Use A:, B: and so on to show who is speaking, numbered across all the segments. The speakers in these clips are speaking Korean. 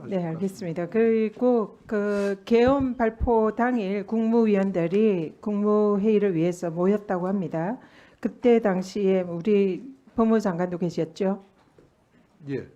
A: 하실
B: 네,
A: 것
B: 알겠습니다. 그리고 그 계엄 발표 당일 국무위원들이 국무회의를 위해서 모였다고 합니다. 그때 당시에 우리 법무장관도 계셨죠?
A: 같습니다. 예,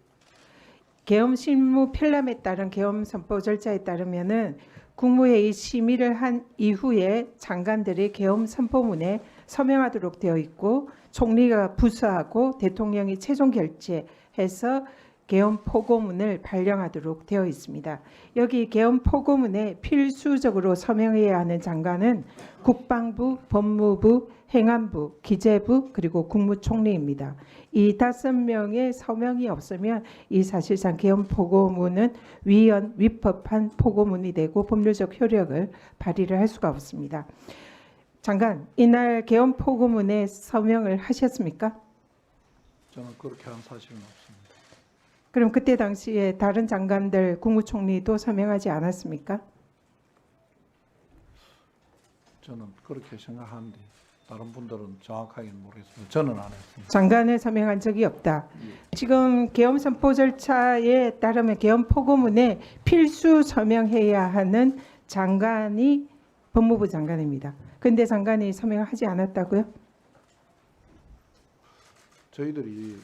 B: 계엄 실무 편람에 따른 계엄 선포 절차에 따르면은 국무회의 심의를 한 이후에 장관들이 계엄 선포문에 서명하도록 되어 있고 총리가 부서하고 대통령이 최종 결재해서 계엄 포고문을 발령하도록 되어 있습니다. 여기 계엄 포고문에 필수적으로 서명해야 하는 장관은 국방부, 법무부, 행안부, 기재부 그리고 국무총리입니다. 이 5명의 서명이 없으면 이 사실상 계엄 포고문은 위법한 포고문이 되고 법률적 효력을 발휘를 할 수가 없습니다. 장관, 이날 계엄 포고문에 서명을 하셨습니까?
A: 저는 그렇게 한 사실은 없습니다.
B: 그럼 그때 당시에 다른 장관들, 국무총리도 서명하지 않았습니까?
A: 저는 그렇게 생각하는데 다른 분들은 정확하게는 모르겠습니다. 저는 안 했습니다.
B: 장관을 서명한 적이 없다.
A: 예.
B: 지금 계엄 선포 절차에 따르면 계엄 포고문에 필수 서명해야 하는 장관이 법무부 장관입니다. 근데 장관이 서명하지 않았다고요?
A: 저희들이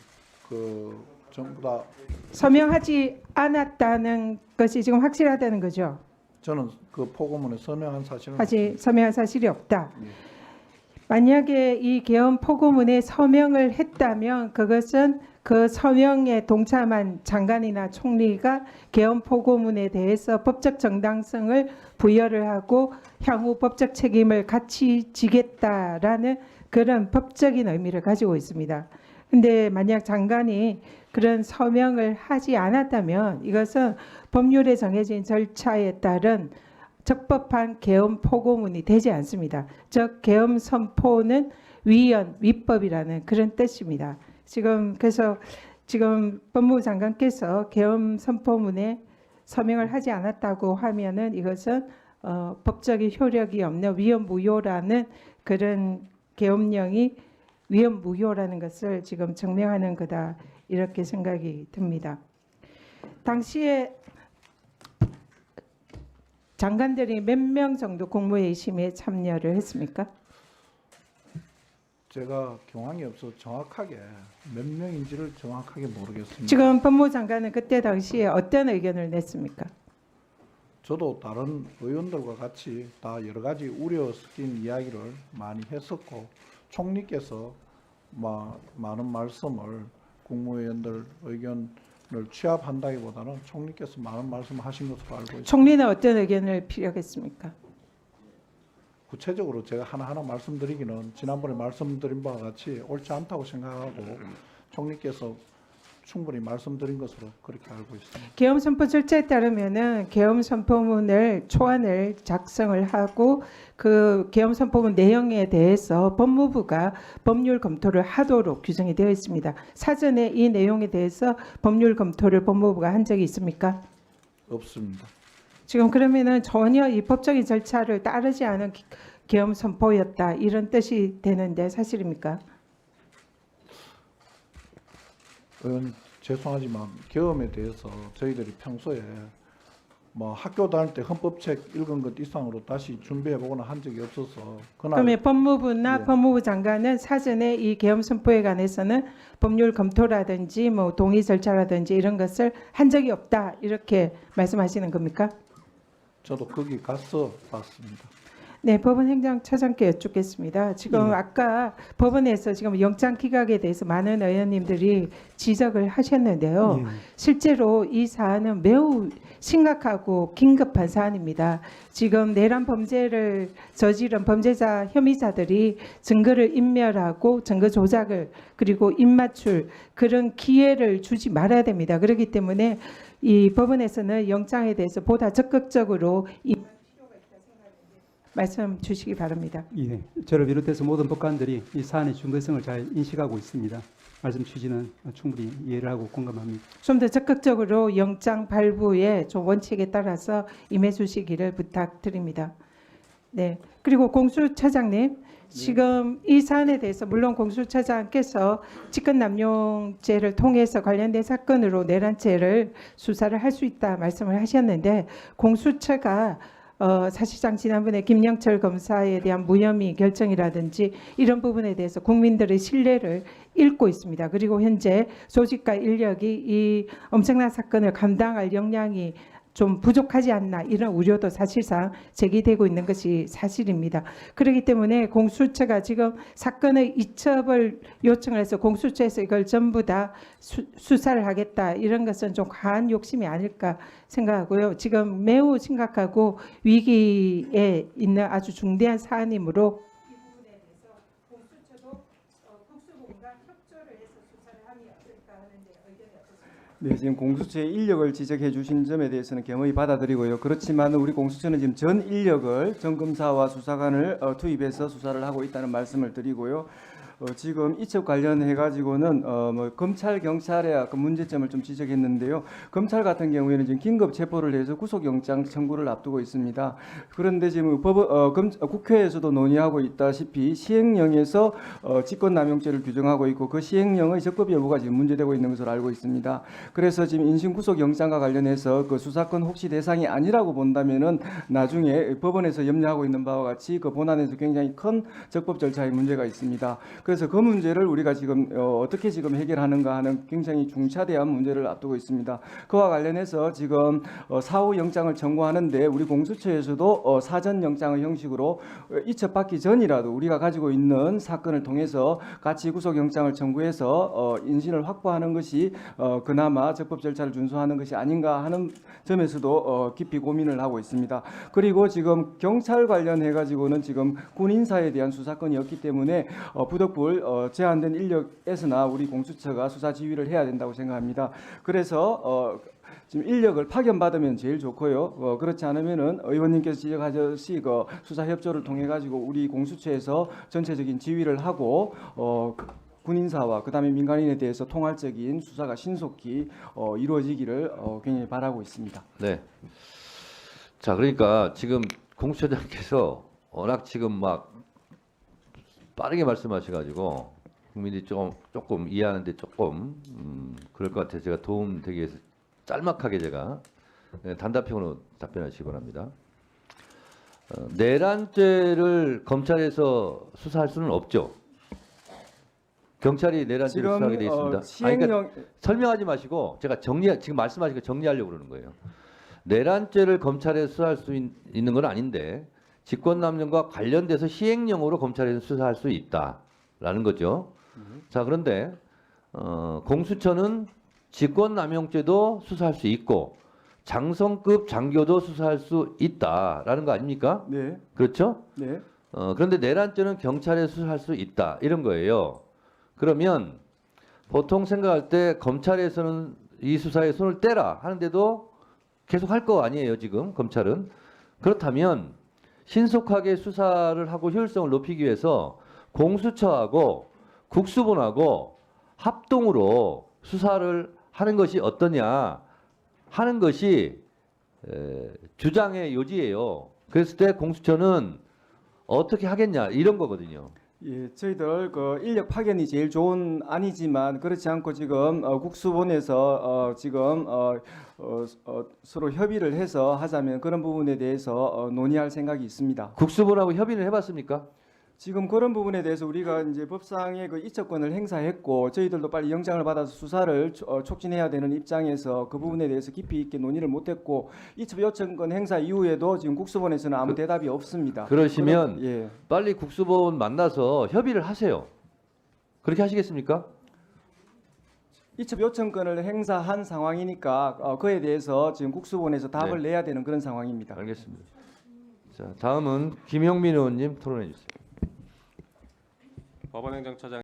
A: 그 전부 다
B: 서명하지 않았다는 것이 지금 확실하다는 거죠.
A: 저는 그 포고문에 서명한 사실은
B: 서명한 사실이 없다.
A: 예.
B: 만약에 이 계엄 포고문에 서명을 했다면 그것은 그 서명에 동참한 장관이나 총리가 계엄 포고문에 대해서 법적 정당성을 부여를 하고 향후 법적 책임을 같이 지겠다라는 그런 법적인 의미를 가지고 있습니다. 근데 만약 장관이 그런 서명을 하지 않았다면 이것은 법률에 정해진 절차에 따른 적법한 계엄 포고문이 되지 않습니다. 즉 계엄 선포는 위법이라는 그런 뜻입니다. 그래서 지금 법무부 장관께서 계엄 선포문에 서명을 하지 않았다고 하면은 이것은 법적인 효력이 없는 위헌무효라는 그런 계엄령이 위헌무효라는 것을 지금 증명하는 거다 이렇게 생각이 듭니다. 당시에 장관들이 몇 명 정도 국무회의 심의에 참여를 했습니까?
A: 제가 경황이 없어 정확하게 몇 명인지를 정확하게 모르겠습니다.
B: 지금 법무부 장관은 그때 당시에 어떤 의견을 냈습니까?
A: 저도 다른 의원들과 같이 다 여러 가지 우려 섞인 이야기를 많이 했었고 총리께서 많은 말씀을 국무위원들 의견을 취합한다기보다는 총리께서 많은 말씀을 하신 것으로 알고 있습니다.
B: 총리는 어떤 의견을 피력했습니까?
A: 구체적으로 제가 하나하나 말씀드리기는 지난번에 말씀드린 바와 같이 옳지 않다고 생각하고 총리께서 충분히 말씀드린 것으로 그렇게 알고 있습니다.
B: 계엄 선포 절차에 따르면은 계엄 선포문을 초안을 작성을 하고 그 계엄 선포문 내용에 대해서 법무부가 법률 검토를 하도록 규정이 되어 있습니다. 사전에 이 내용에 대해서 법률 검토를 법무부가 한 적이 있습니까?
A: 없습니다.
B: 지금 그러면은 전혀 이 법적인 절차를 따르지 않은 계엄 선포였다 이런 뜻이 되는데 사실입니까?
A: 의원님 죄송하지만 계엄에 대해서 저희들이 평소에 학교 다닐 때 헌법책 읽은 것 이상으로 다시 준비해보거나 한 적이 없어서
B: 그러면 법무부나
A: 예.
B: 법무부 장관은 사전에 이 계엄 선포에 관해서는 법률 검토라든지 동의 절차라든지 이런 것을 한 적이 없다 이렇게 말씀하시는 겁니까?
A: 저도 거기 가서 봤습니다.
B: 네, 법원행정처장께 여쭙겠습니다. 지금 아까 법원에서 지금 영장 기각에 대해서 많은 의원님들이 지적을 하셨는데요. 실제로 이 사안은 매우 심각하고 긴급한 사안입니다. 지금 내란 범죄를 저지른 범죄자 혐의자들이 증거를 인멸하고 증거 조작을 그리고 입맞출 그런 기회를 주지 말아야 됩니다. 그렇기 때문에 이 법원에서는 영장에 대해서 보다 적극적으로 말씀 주시기 바랍니다.
C: 예, 저를 비롯해서 모든 법관들이 이 사안의 중대성을 잘 인식하고 있습니다. 말씀 취지는 충분히 이해를 하고 공감합니다.
B: 좀 더 적극적으로 영장 발부의 좀 원칙에 따라서 임해 주시기를 부탁드립니다. 네, 그리고 공수처장님, 지금 이 사안에 대해서 물론 공수처장께서 직권남용죄를 통해서 관련된 사건으로 내란죄를 수사를 할 수 있다 말씀을 하셨는데 공수처가 사실상 지난번에 김영철 검사에 대한 무혐의 결정이라든지 이런 부분에 대해서 국민들의 신뢰를 잃고 있습니다. 그리고 현재 조직과 인력이 이 엄청난 사건을 감당할 역량이 좀 부족하지 않나 이런 우려도 사실상 제기되고 있는 것이 사실입니다. 그렇기 때문에 공수처가 지금 사건의 이첩을 요청을 해서 공수처에서 이걸 전부 다 수사를 하겠다 이런 것은 좀 과한 욕심이 아닐까 생각하고요. 지금 매우 심각하고 위기에 있는 아주 중대한 사안이므로 이 부분에 대해서 공수처도 국수본과 협조를 해서 수사를 하면 어떨까 하는데 의견이 어떻습니까?
D: 네, 지금 공수처의 인력을 지적해 주신 점에 대해서는 겸허히 받아들이고요. 그렇지만 우리 공수처는 지금 전 인력을 전 검사와 수사관을 투입해서 수사를 하고 있다는 말씀을 드리고요. 지금 이첩 관련해 가지고는 뭐 검찰 경찰의 아까 문제점을 좀 지적했는데요. 검찰 같은 경우에는 지금 긴급 체포를 해서 구속영장 청구를 앞두고 있습니다. 그런데 지금 국회에서도 논의하고 있다시피 시행령에서 직권남용죄를 규정하고 있고 그 시행령의 적법 여부가 지금 문제되고 있는 것으로 알고 있습니다. 그래서 지금 인신 구속영장과 관련해서 그 수사권 혹시 대상이 아니라고 본다면은 나중에 법원에서 염려하고 있는 바와 같이 그 본안에서 굉장히 큰 적법 절차의 문제가 있습니다. 그래서 그 문제를 우리가 지금 어떻게 지금 해결하는가 하는 굉장히 중차대한 문제를 앞두고 있습니다. 그와 관련해서 지금 사후 영장을 청구하는데 우리 공수처에서도 사전 영장의 형식으로 이첩받기 전이라도 우리가 가지고 있는 사건을 통해서 같이 구속 영장을 청구해서 인신을 확보하는 것이 그나마 적법 절차를 준수하는 것이 아닌가 하는 점에서도 깊이 고민을 하고 있습니다. 그리고 지금 경찰 관련해 가지고는 지금 군 인사에 대한 수사권이 없기 때문에 부득불 제한된 인력에서나 우리 공수처가 수사 지휘를 해야 된다고 생각합니다. 그래서 지금 인력을 파견받으면 제일 좋고요. 그렇지 않으면은 의원님께서 지적하셨듯이 그 수사 협조를 통해 가지고 우리 공수처에서 전체적인 지휘를 하고 군인사와 그다음에 민간인에 대해서 통할적인 수사가 신속히 이루어지기를 굉장히 바라고 있습니다.
E: 네. 자, 그러니까 지금 공수처장께서 워낙 지금 막 빠르게 말씀하셔가지고 국민이 조금 이해하는데 조금 그럴 것 같아서 제가 도움되기 위해서 짤막하게 제가 단답형으로 답변하시기 바랍니다. 내란죄를 검찰에서 수사할 수는 없죠. 경찰이 내란죄를 수사하게 돼 있습니다.
D: 시행령
E: 그러니까 설명하지 마시고 제가 지금 말씀하신 거 정리하려고 그러는 거예요. 내란죄를 검찰에서 수사할 수 있는 건 아닌데 직권남용과 관련돼서 시행령으로 검찰에서 수사할 수 있다라는 거죠. 자, 그런데 공수처는 직권남용죄도 수사할 수 있고 장성급 장교도 수사할 수 있다라는 거 아닙니까?
D: 네.
E: 그렇죠?
D: 네.
E: 그런데 내란죄는 경찰에서 수사할 수 있다 이런 거예요. 그러면 보통 생각할 때 검찰에서는 이 수사에 손을 떼라 하는데도 계속 할 거 아니에요, 지금 검찰은. 그렇다면 신속하게 수사를 하고 효율성을 높이기 위해서 공수처하고 국수본하고 합동으로 수사를 하는 것이 어떠냐 하는 것이 주장의 요지예요. 그랬을 때 공수처는 어떻게 하겠냐 이런 거거든요.
D: 예, 저희들 그 인력 파견이 제일 좋은 안이지만 그렇지 않고 지금 국수본에서 지금 서로 협의를 해서 하자면 그런 부분에 대해서 논의할 생각이 있습니다.
E: 국수본하고 협의를 해봤습니까?
D: 지금 그런 부분에 대해서 우리가 이제 법상의 그 이첩권을 행사했고 저희들도 빨리 영장을 받아서 수사를 촉진해야 되는 입장에서 그 부분에 대해서 깊이 있게 논의를 못했고 이첩 요청권 행사 이후에도 지금 국수본에서는 아무 대답이 없습니다.
E: 그러시면
D: 예.
E: 빨리 국수본 만나서 협의를 하세요. 그렇게 하시겠습니까?
D: 이첩 요청권을 행사한 상황이니까 그에 대해서 지금 국수본에서 답을 내야 되는 그런 상황입니다.
E: 알겠습니다. 자, 다음은 김영민 의원님 토론해 주세요.
F: 법원행정처장